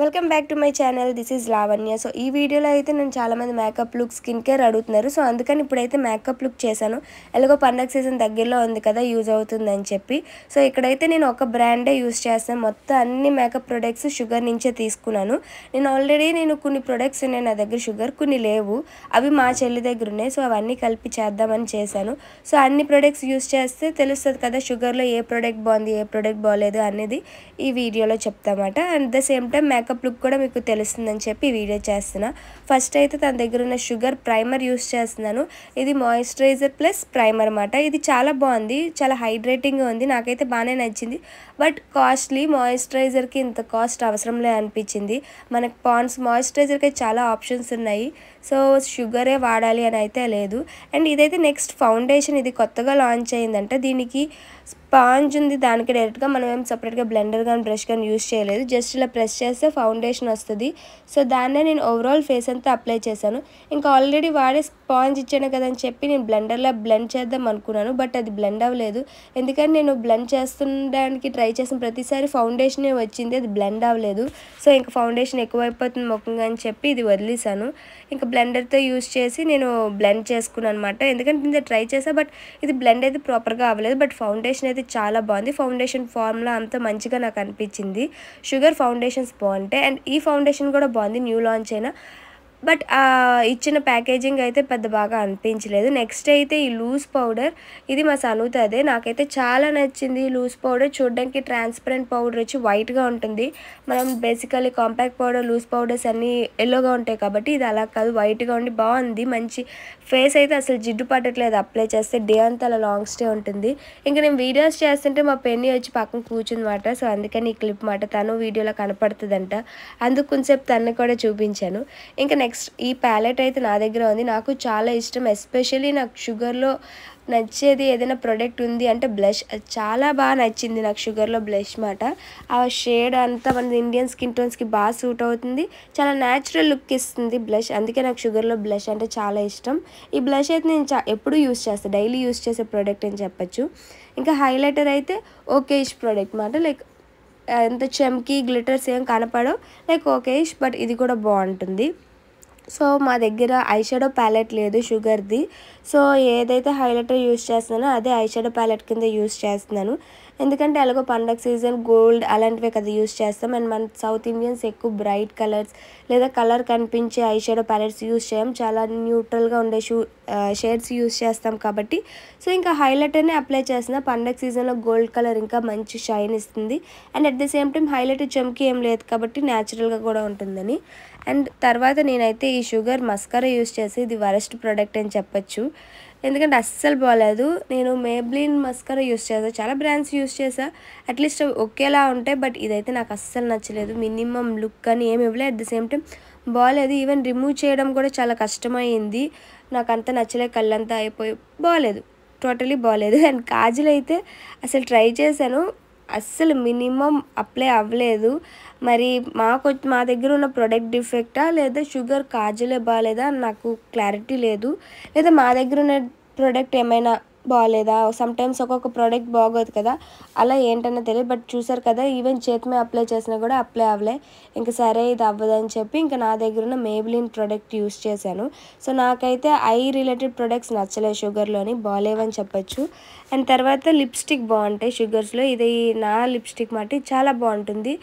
Welcome back to my channel. This is Lavanya. So ఈ వీడియోలో అయితే నేను చాలామంది మేకప్ లుక్, స్కిన్ కేర్ అడుగుతున్నారు. సో అందుకని ఇప్పుడైతే మేకప్ లుక్ చేశాను. ఎలాగో పండగ సీజన్ దగ్గరలో ఉంది కదా, యూజ్ అవుతుందని చెప్పి. సో ఇక్కడైతే నేను ఒక బ్రాండే యూజ్ చేస్తాను. మొత్తం అన్ని మేకప్ ప్రొడక్ట్స్ షుగర్ నుంచే తీసుకున్నాను. నేను కొన్ని ప్రొడక్ట్స్ ఉన్నాయి నా దగ్గర, షుగర్ కొన్ని లేవు, అవి మా చెల్లి దగ్గర ఉన్నాయి. సో అవన్నీ కలిపి చేద్దామని చేశాను. సో అన్ని ప్రొడక్ట్స్ యూజ్ చేస్తే తెలుస్తుంది కదా షుగర్లో ఏ ప్రోడక్ట్ బాగుంది, ఏ ప్రోడక్ట్ బాగలేదు అనేది ఈ వీడియోలో చెప్తామాట. And the same time makeup look కూడా మీకు తెలుస్తుందని చెప్పి ఈ వీడియో చేస్తున్నా. ఫస్ట్ అయితే తన దగ్గర ఉన్న షుగర్ ప్రైమర్ యూస్ చేస్తున్నాను. ఇది మాయిశ్చరైజర్ ప్లస్ ప్రైమర్ అన్నమాట. ఇది చాలా బాగుంది, చాలా హైడ్రేటింగ్గా ఉంది, నాకైతే బాగానే నచ్చింది. బట్ కాస్ట్లీ, మాయిశ్చరైజర్కి ఇంత కాస్ట్ అవసరంలే అనిపించింది. మనకు పాండ్స్ మాయిశ్చరైజర్కి చాలా ఆప్షన్స్ ఉన్నాయి, సో షుగరే వాడాలి అని అయితే లేదు. అండ్ ఇదైతే నెక్స్ట్ ఫౌండేషన్, ఇది కొత్తగా లాంచ్ అయిందంట. దీనికి స్పాంజ్ ఉంది, దానికి డైరెక్ట్గా మనం ఏం సపరేట్గా బ్లెండర్ కానీ బ్రష్ కానీ యూస్ చేయలేదు. జస్ట్ ఇలా ప్రెస్ చేస్తే ఫౌండేషన్ వస్తుంది. సో దాన్నే నేను ఓవరాల్ ఫేస్ అంతా అప్లై చేశాను. ఇంకా ఆల్రెడీ వాడే స్పాంజ్ ఇచ్చాను కదా అని చెప్పి నేను బ్లెండర్లో బ్లెండ్ చేద్దాం అనుకున్నాను, బట్ అది బ్లెండ్ అవ్వలేదు. ఎందుకంటే నేను బ్లెండ్ చేస్తుండడానికి ట్రై చేసిన ప్రతిసారి ఫౌండేషనే వచ్చింది, అది బ్లెండ్ అవ్వలేదు. సో ఇంకా ఫౌండేషన్ ఎక్కువైపోతుంది ముఖంగా అని చెప్పి ఇది వదిలేసాను. ఇంకా బ్లెండర్తో యూస్ చేసి నేను బ్లెండ్ చేసుకున్నాను అనమాట. ఎందుకంటే నేను ట్రై చేసా, బట్ ఇది బ్లెండ్ అయితే ప్రాపర్గా అవ్వలేదు. బట్ ఫౌండేషన్ అయితే చాలా బాగుంది. ఫౌండేషన్ ఫార్ములా అంతా మంచిగా నాకు అనిపించింది. షుగర్ ఫౌండేషన్స్ బాగుంటాయి, అండ్ ఈ ఫౌండేషన్ కూడా బాగుంది, న్యూ లాంచ్ అయినా. బట్ ఇచ్చిన ప్యాకేజింగ్ అయితే పెద్ద బాగా అనిపించలేదు. నెక్స్ట్ అయితే ఈ లూజ్ పౌడర్, ఇది మా సనుతదే, నాకైతే చాలా నచ్చింది. లూజ్ పౌడర్ చూడడానికి ట్రాన్స్పరెంట్ పౌడర్ వచ్చి వైట్గా ఉంటుంది. మనం basically compact powder, loose powders అన్నీ ఎల్లోగా ఉంటాయి కాబట్టి ఇది అలా కాదు, వైట్గా ఉండి బాగుంది. మంచి ఫేస్ అయితే అసలు జిడ్డు పట్టట్లేదు, అప్లై చేస్తే డే అంతా అలా లాంగ్ స్టే ఉంటుంది. ఇంకా నేను వీడియోస్ చేస్తుంటే మా పెన్ని వచ్చి పక్కన కూర్చుందన్నమాట. సో అందుకని ఈ క్లిప్ మాట, తను వీడియోలో కనపడుతుందంట, అందుకు కొంచెంసేపు తను కూడా చూపించాను. ఇంకా నెక్స్ట్ ఈ ప్యాలెట్ అయితే నా దగ్గర ఉంది, నాకు చాలా ఇష్టం. ఎస్పెషల్లీ నాకు షుగర్లో నచ్చేది ఏదైనా ప్రోడక్ట్ ఉంది అంటే బ్లష్, చాలా బాగా నచ్చింది నాకు షుగర్లో బ్లష్ మాట. ఆ షేడ్ అంతా మన ఇండియన్ స్కిన్ టోన్స్కి బాగా సూట్ అవుతుంది, చాలా న్యాచురల్ లుక్ ఇస్తుంది బ్లష్. అందుకే నాకు షుగర్లో బ్లష్ అంటే చాలా ఇష్టం. ఈ బ్లష్ అయితే నేను ఎప్పుడు యూస్ చేస్తాను, డైలీ యూస్ చేసే ప్రోడక్ట్ అని చెప్పచ్చు. ఇంకా హైలైటర్ అయితే ఓకేష్ ప్రోడక్ట్ మాట, లైక్ ఎంత చమ్కీ గ్లిటర్స్ ఏం కనపడవు, లైక్ ఓకేష్, బట్ ఇది కూడా బాగుంటుంది. సో మా దగ్గర ఐ షాడో ప్యాలెట్ లేదు షుగర్ది, సో ఏదైతే హైలైటర్ యూస్ చేస్తున్నానో అదే ఐ షాడో ప్యాలెట్ కింద యూస్ చేస్తున్నాను. ఎందుకంటే అలాగో పండగ సీజన్, గోల్డ్ అలాంటివే కదా యూస్ చేస్తాం. అండ్ మన సౌత్ ఇండియన్స్ ఎక్కువ బ్రైట్ కలర్స్ లేదా కలర్ కనిపించే ఐ షాడో ప్యాలెట్స్ యూస్ చేయం, చాలా న్యూట్రల్గా ఉండే షేడ్స్ యూస్ చేస్తాం కాబట్టి. సో ఇంకా హైలైటర్నే అప్లై చేసిన, పండగ సీజన్లో గోల్డ్ కలర్ ఇంకా మంచి షైన్ ఇస్తుంది. And at the same time highlighter చమ్కీ ఏం లేదు కాబట్టి న్యాచురల్గా కూడా ఉంటుందని. అండ్ తర్వాత నేనైతే ఈ షుగర్ మస్కరా యూస్ చేసి, ఇది వరస్ట్ ప్రోడక్ట్ అని చెప్పచ్చు, ఎందుకంటే అస్సలు బాగాలేదు. నేను మేబ్లిన్ మస్కరా యూస్ చేసాను, చాలా బ్రాండ్స్ యూస్ చేసా, అట్లీస్ట్ ఒకేలా ఉంటాయి, బట్ ఇదైతే నాకు అస్సలు నచ్చలేదు. మినిమం లుక్ అని ఏమి ఇవ్వలేదు, అట్ ద సేమ్ టైం బాగాలేదు. ఈవెన్ రిమూవ్ చేయడం కూడా చాలా కష్టమైంది, నాకు అంతా నచ్చలేదు, కళ్ళంతా అయిపోయి బాగాలేదు, టోటలీ బాగాలేదు. అండ్ కాజల్ అయితే అసలు ట్రై చేశాను, అస్సలు మినిమం అప్లై అవ్వలేదు. మరి మా దగ్గర ఉన్న ప్రోడక్ట్ డిఫెక్టా లేదా షుగర్ కాజలే బాగాలేదా నాకు క్లారిటీ లేదు, లేదా మా దగ్గర ఉన్న ప్రోడక్ట్ ఏమైనా బాగాలేదా. సమ్టైమ్స్ ఒక్కొక్క ప్రోడక్ట్ బాగోదు కదా, అలా ఏంటన్నా తెలియదు. బట్ చూసారు కదా, ఈవెన్ చేతి మీద అప్లై చేసినా కూడా అప్లై అవ్వలే. ఇంకా సరే ఇది అవ్వదని చెప్పి ఇంకా నా దగ్గర ఉన్న మేబ్లిన్ ప్రోడక్ట్ యూస్ చేశాను. సో నాకైతే ఐ రిలేటెడ్ ప్రొడక్ట్స్ నచ్చలేదు షుగర్లోని, బాగాలేవని చెప్పచ్చు. అండ్ తర్వాత లిప్స్టిక్ బాగుంటాయి షుగర్స్లో, ఇది నా లిప్స్టిక్ మాట చాలా బాగుంటుంది.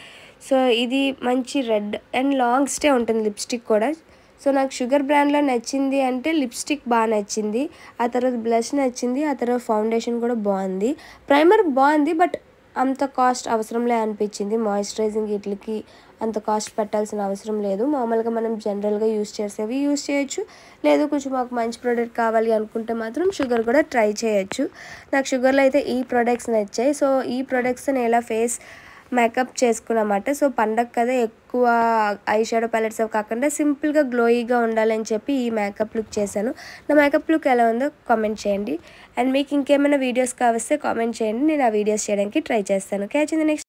సో ఇది మంచి రెడ్ అండ్ లాంగ్ స్టే ఉంటుంది లిప్స్టిక్ కూడా. సో నాకు షుగర్ బ్రాండ్లో నచ్చింది అంటే లిప్స్టిక్ బాగా నచ్చింది, ఆ తర్వాత బ్లష్ నచ్చింది, ఆ తర్వాత ఫౌండేషన్ కూడా బాగుంది, ప్రైమర్ బాగుంది, బట్ అంత కాస్ట్ అవసరంలే అనిపించింది. మాయిశ్చరైజింగ్ వీటికి అంత కాస్ట్ పెట్టాల్సిన అవసరం లేదు, మామూలుగా మనం జనరల్గా యూస్ చేసేవి యూస్ చేయొచ్చు. లేదు కొంచెం మాకు మంచి ప్రోడక్ట్ కావాలి అనుకుంటే మాత్రం షుగర్ కూడా ట్రై చేయొచ్చు. నాకు షుగర్లో అయితే ఈ ప్రోడక్ట్స్ నచ్చాయి. సో ఈ ప్రోడక్ట్స్ నేను ఎలా ఫేస్ మేకప్ చేసుకున్నమాట. సో పండగ కదా, ఎక్కువ ఐ షాడో ప్యాలెట్స్ కాకుండా సింపుల్గా గ్లోయిగా ఉండాలని చెప్పి ఈ మేకప్ లుక్ చేశాను. నా మేకప్ లుక్ ఎలా ఉందో కామెంట్ చేయండి. అండ్ మీకు ఇంకేమైనా వీడియోస్ కావస్తే కామెంట్ చేయండి, నేను ఆ వీడియోస్ చేయడానికి ట్రై చేస్తాను. Catch in the next.